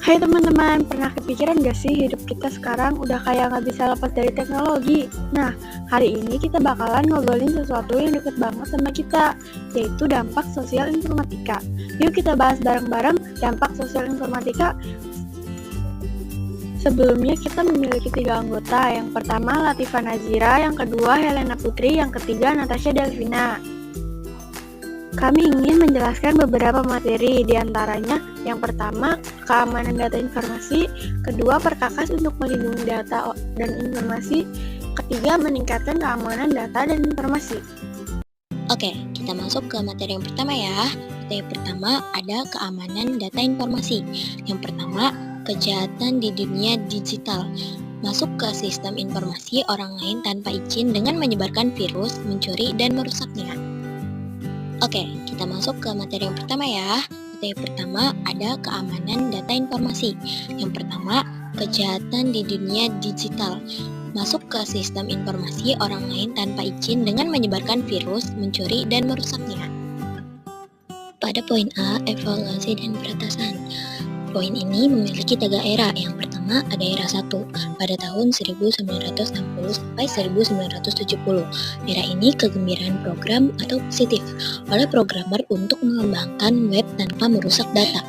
Hai teman-teman, pernah kepikiran gak sih hidup kita sekarang udah kayak gak bisa lepas dari teknologi? Nah, hari ini kita bakalan ngobrolin sesuatu yang deket banget sama kita, yaitu dampak sosial informatika. Yuk kita bahas bareng-bareng dampak sosial informatika. Sebelumnya kita memiliki 3 anggota. Yang pertama Latifah Nazira, yang kedua Helena Putri, yang ketiga Natasha Delvina. Kami ingin menjelaskan beberapa materi, diantaranya yang pertama, keamanan data informasi, kedua, perkakas untuk melindungi data dan informasi, ketiga, meningkatkan keamanan data dan informasi. Oke, kita masuk ke materi yang pertama ya. Materi pertama ada keamanan data informasi. Yang pertama, kejahatan di dunia digital. Masuk ke sistem informasi orang lain tanpa izin dengan menyebarkan virus, mencuri, dan merusaknya. Oke, kita masuk ke materi yang pertama ya. Materi pertama ada keamanan data informasi. Yang pertama, kejahatan di dunia digital. Masuk ke sistem informasi orang lain tanpa izin dengan menyebarkan virus, mencuri, dan merusaknya. Pada poin A, evaluasi dan peretasan. Poin ini memiliki 3 era. Yang pertama ada era 1 pada tahun 1960 sampai 1970. Era ini kegembiraan program atau positif oleh programmer untuk mengembangkan web tanpa merusak data.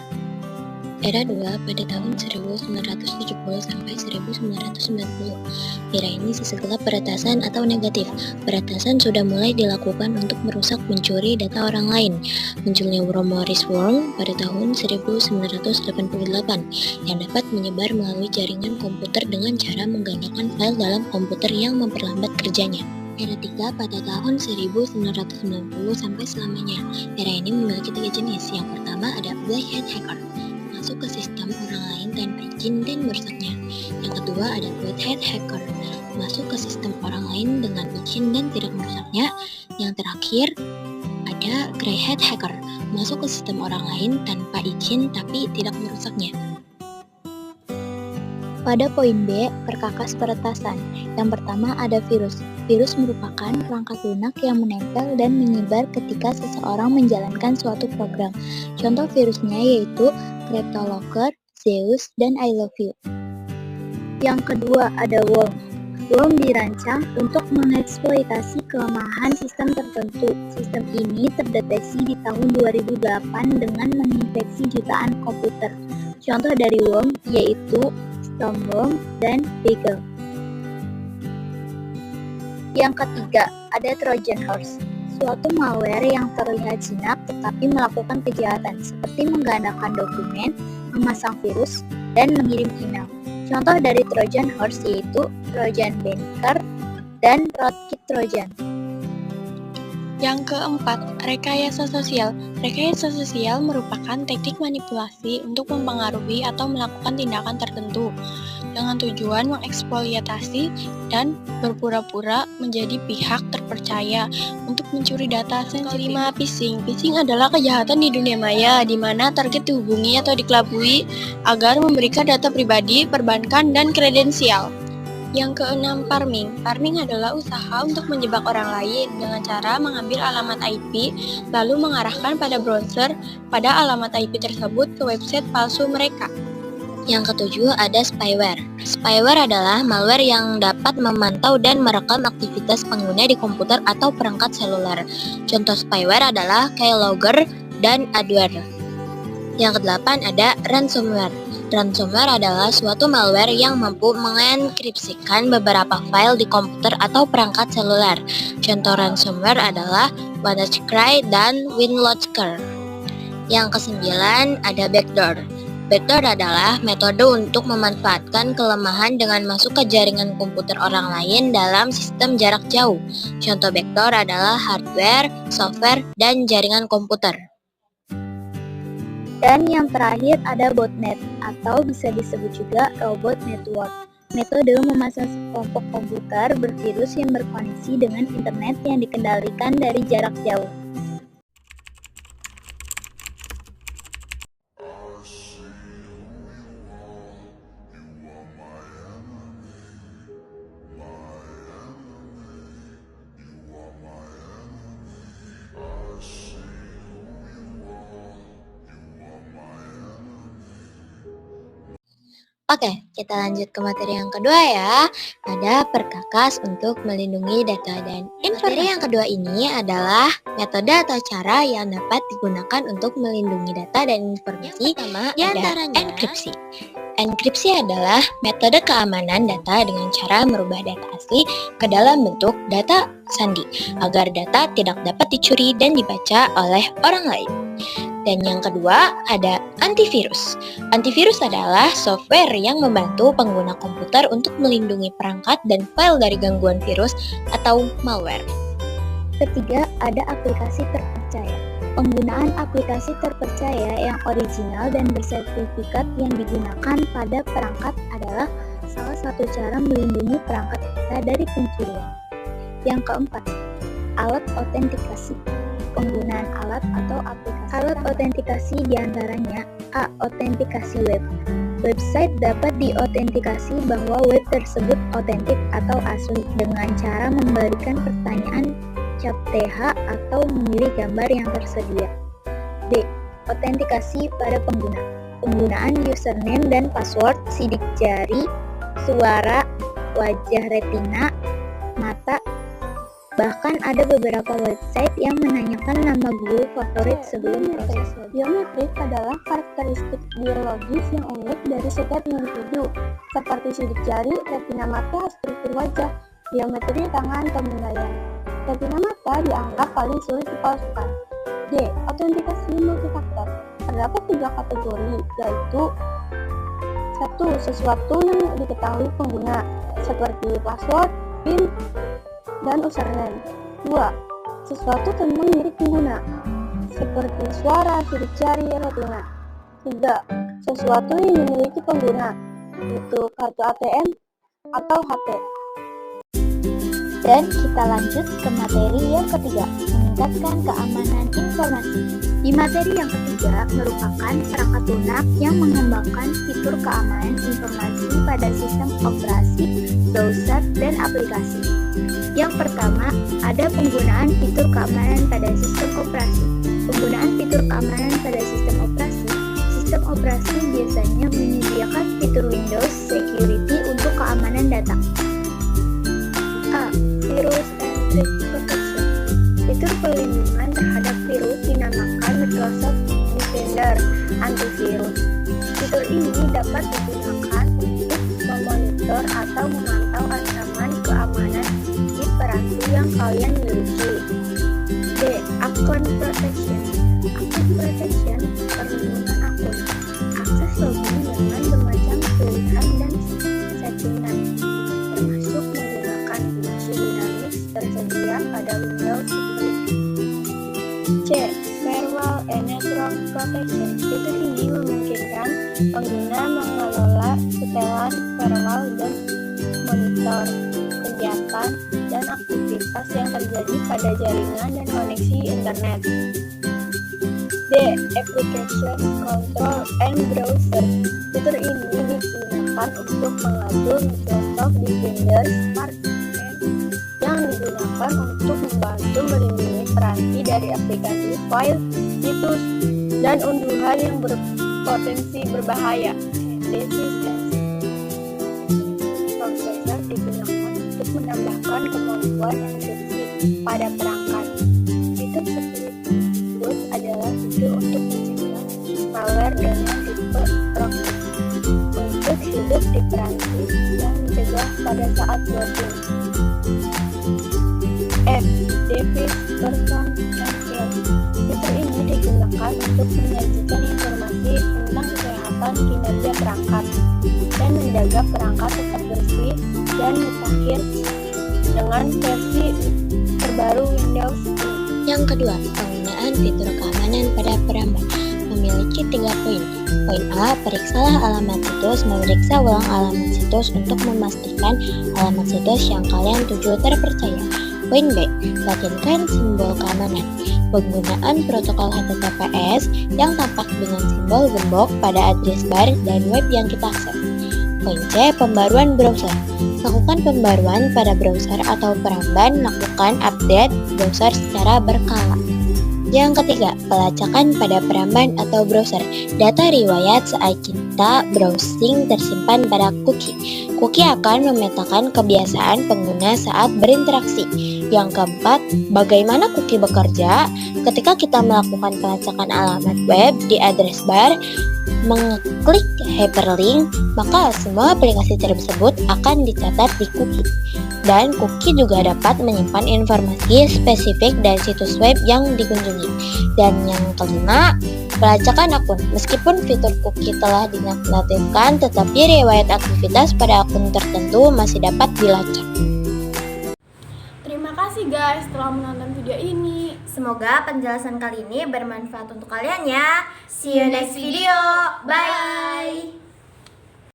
Era 2 pada tahun 1970 sampai 1990. Era ini segelap peretasan atau negatif. Peretasan sudah mulai dilakukan untuk merusak, mencuri data orang lain. Munculnya Morris Worm pada tahun 1988 yang dapat menyebar melalui jaringan komputer dengan cara menggandakan file dalam komputer yang memperlambat kerjanya. Era 3 pada tahun 1990 sampai selamanya. Era ini memiliki 3 jenis. Yang pertama ada Black Hat Hacker, masuk ke sistem orang lain tanpa izin dan merusaknya. Yang kedua ada White Hat Hacker, masuk ke sistem orang lain dengan izin dan tidak merusaknya. Yang terakhir ada Grey Hat Hacker, masuk ke sistem orang lain tanpa izin tapi tidak merusaknya. Pada poin B, perkakas peretasan. Yang pertama ada virus. Virus merupakan perangkat lunak yang menempel dan menyebar ketika seseorang menjalankan suatu program. Contoh virusnya yaitu CryptoLocker, Zeus, dan I Love You. Yang kedua ada worm. Worm dirancang untuk mengeksploitasi kelemahan sistem tertentu. Sistem ini terdeteksi di tahun 2008 dengan menginfeksi jutaan komputer. Contoh dari worm yaitu Stormworm dan Beagle. Yang ketiga ada Trojan Horse, suatu malware yang terlihat jinak tetapi melakukan kejahatan seperti menggandakan dokumen, memasang virus, dan mengirim email. Contoh dari Trojan Horse yaitu Trojan Banker dan Rootkit Trojan. Yang keempat, rekayasa sosial. Rekayasa sosial merupakan teknik manipulasi untuk mempengaruhi atau melakukan tindakan tertentu dengan tujuan mengeksploitasi dan berpura-pura menjadi pihak terpercaya untuk mencuri data sensitif. Kelima, phishing. Phishing adalah kejahatan di dunia maya di mana target dihubungi atau dikelabui agar memberikan data pribadi, perbankan, dan kredensial. Yang keenam, farming. Farming adalah usaha untuk menjebak orang lain dengan cara mengambil alamat IP lalu mengarahkan pada browser pada alamat IP tersebut ke website palsu mereka. Yang ketujuh ada spyware. Spyware adalah malware yang dapat memantau dan merekam aktivitas pengguna di komputer atau perangkat seluler. Contoh spyware adalah keylogger dan adware. Yang kedelapan ada ransomware. Ransomware adalah suatu malware yang mampu mengenkripsikan beberapa file di komputer atau perangkat seluler. Contoh ransomware adalah WannaCry dan WinLocker. Yang kesembilan ada backdoor. Backdoor adalah metode untuk memanfaatkan kelemahan dengan masuk ke jaringan komputer orang lain dalam sistem jarak jauh. Contoh backdoor adalah hardware, software, dan jaringan komputer. Dan yang terakhir ada botnet atau bisa disebut juga robot network. Metode memasang sekelompok komputer bervirus yang berkoneksi dengan internet yang dikendalikan dari jarak jauh. Oke, kita lanjut ke materi yang kedua ya. Ada perkakas untuk melindungi data dan informasi. Materi yang kedua ini adalah metode atau cara yang dapat digunakan untuk melindungi data dan informasi. Yang pertama ada enkripsi. Enkripsi adalah metode keamanan data dengan cara merubah data asli ke dalam bentuk data sandi agar data tidak dapat dicuri dan dibaca oleh orang lain. Dan yang kedua ada antivirus. Antivirus adalah software yang membantu pengguna komputer untuk melindungi perangkat dan file dari gangguan virus atau malware. Ketiga, ada aplikasi terpercaya. Penggunaan aplikasi terpercaya yang original dan bersertifikat yang digunakan pada perangkat adalah salah satu cara melindungi perangkat kita dari pencurian. Yang keempat, alat autentikasi. Penggunaan alat atau aplikasi. Alat autentikasi diantaranya A. Autentikasi web. Website dapat diautentikasi bahwa web tersebut otentik atau asli dengan cara memberikan pertanyaan CAPTCHA atau memilih gambar yang tersedia. B. Autentikasi pada pengguna. Penggunaan username dan password, sidik jari, suara, wajah retina, mata. Bahkan ada beberapa website yang menanyakan nama guru favorit sebelum proses. Biometrik adalah karakteristik biologis yang unik dari setiap individu, seperti sidik jari, retina mata, struktur wajah, biometri tangan, pemindaian. Retina mata dianggap paling sulit dipalsukan. D. Autentikasi multifaktor. Terdapat 3 kategori, yaitu 1. Sesuatu yang diketahui pengguna, seperti password, PIN, dan username. 2. Sesuatu tentang diri pengguna, seperti suara, sidik jari, retina. 3. Sesuatu yang dimiliki pengguna, yaitu kartu ATM atau HP. Dan kita lanjut ke materi yang ketiga, meningkatkan keamanan informasi. Di materi yang ketiga merupakan perangkat lunak yang mengembangkan fitur keamanan informasi pada sistem operasi, browser, dan aplikasi. Yang pertama, ada penggunaan fitur keamanan pada sistem operasi. Penggunaan fitur keamanan pada sistem operasi. Sistem operasi biasanya menyediakan fitur Windows Security untuk keamanan data. A. Virus and Threat Protection. Fitur perlindungan terhadap virus dinamakan Microsoft Defender Antivirus. Fitur ini dapat digunakan untuk memonitor atau memantau ancaman keamanan di peranti yang kalian miliki. D. Account Protection. Account Protection perlindungan akun. Akses login dengan bermacam pilihan dan settingan, termasuk menggunakan kunci dinamis tersedia pada Windows Security. C. Firewall and Network Protection. Fitur ini memungkinkan pengguna mengelola setelan firewall dan monitor kegiatan dan aktivitas yang terjadi pada jaringan dan koneksi internet. D. Application Control and Browser. Fitur ini digunakan untuk mengatur Microsoft Defender Smart yang digunakan untuk membantu melindungi peranti dari aplikasi, file, situs, dan unduhan yang berpotensi berbahaya. Processor digunakan untuk menambahkan kemampuan enkripsi pada perangkat. Fitur seperti tersebut adalah fitur untuk mencegah malware dengan tipe proxy untuk hidup di peranti yang mencegah pada saat browsing. F. Device Person Control. Fitur ini digunakan untuk menyajikan informasi tentang kesehatan kinerja perangkat dan menjaga perangkat tetap bersih dan mutakhir dengan versi terbaru Windows 10. Yang kedua, penggunaan fitur keamanan pada perambat memiliki 3 poin. Poin A, periksalah alamat situs. Memeriksa ulang alamat situs untuk memastikan alamat situs yang kalian tuju terpercaya. Poin B, yakinkan simbol keamanan. Penggunaan protokol HTTPS yang tampak dengan simbol gembok pada address bar dan web yang kita akses. Poin C, pembaruan browser. Lakukan pembaruan pada browser atau peramban. Lakukan update browser secara berkala. Yang ketiga, pelacakan pada peramban atau browser. Data riwayat saat kita browsing tersimpan pada cookie. Cookie akan memetakan kebiasaan pengguna saat berinteraksi. Yang keempat, bagaimana cookie bekerja? Ketika kita melakukan pelacakan alamat web di address bar, mengeklik hyperlink, maka semua aplikasi tersebut akan dicatat di cookie. Dan cookie juga dapat menyimpan informasi spesifik dari situs web yang dikunjungi. Dan yang kelima, pelacakan akun. Meskipun fitur cookie telah dinonaktifkan, tetapi riwayat aktivitas pada akun tertentu masih dapat dilacak. Terima kasih guys telah menonton video ini. Semoga penjelasan kali ini bermanfaat untuk kalian ya. See you next video. Bye.